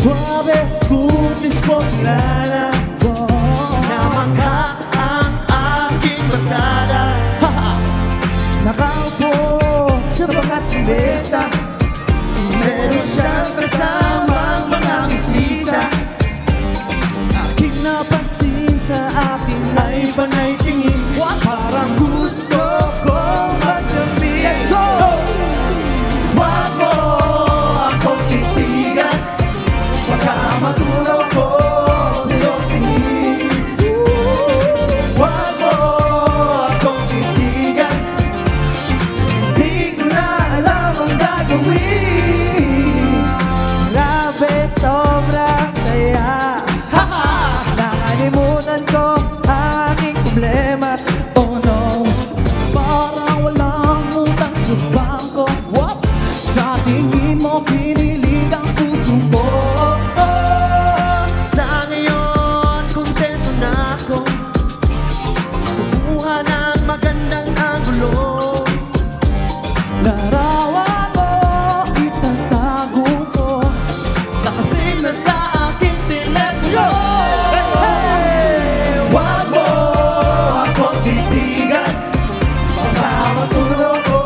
Suabe, kutis mo kilala naman ka ang aking barkada. Nakaupo sa bakat ng besa, meron siyang kasamang mga mistisa. Aking napansin sa akin ay panay tingin, parang gusto kong maglabi. Let's go! Wag mo akong titigan, baka matunaw ako sa iyong tingin. Wag mo akong titigan, hindi ko na alam ang gagawin. Grabe, sobrang saya, nakalimutan ko ang aking problema. Oh no, parang walang utang sa bangko. Sa tingin mo, kinilig ang puso ko. Sa ngayon, kontento na ako, kumuha ng magandang anggulo. Larawan mo, itatago ko, nakasave na sa aking telepono. Wag mo akong titigan, baka matunaw ako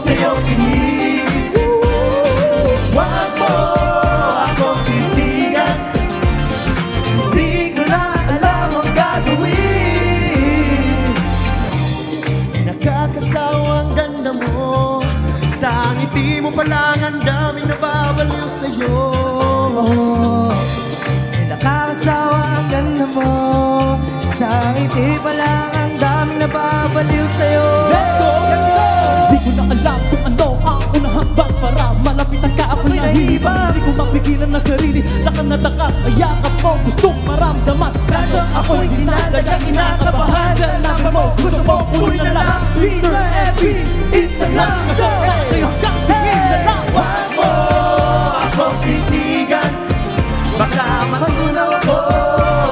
sa iyong tingin. Wag mo akong titigan, hindi ko na alam ang gagawin. Nakakasawang ganda mo, sa ngiti mo palang ang daming nababaliw sa'yo. Nakakasawa ang ganda mo, sa ngiti palang ang daming nababaliw sa'yo. Let's go! Let's go! Di ko na alam kung ano ang unang hakbang para malapitan ka, ako'y nahihibang. Di ko mapigilan na sarili, nakanataka, ayakap mo, gustong maramdaman. Kaso ako'y dinadagang kinakabahan. Dalaman mo, gusto mo, puloy na lang. Peter Epi, isa lang. Kaso kayo hanggang tingin na lang. Wag mo akong titigan, baka matunaw ako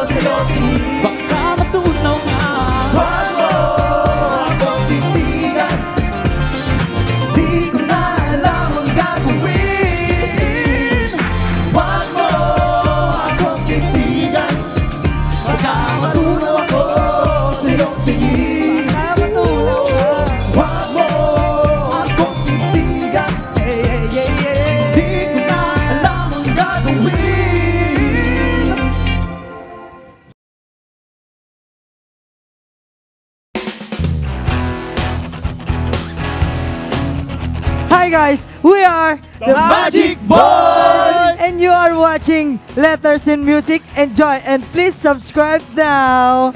sa iyong tingin. Baka matunaw nga. Wag mo akong titigan, di ko na alam ang gagawin. Wag mo akong titigan, baka matunaw ako sa iyong tingin. Wag mo akong titigan, di ko na alam ang gagawin. Hi guys, we are The Magic Boys! and you are watching Letters in Music. Enjoy and please subscribe now.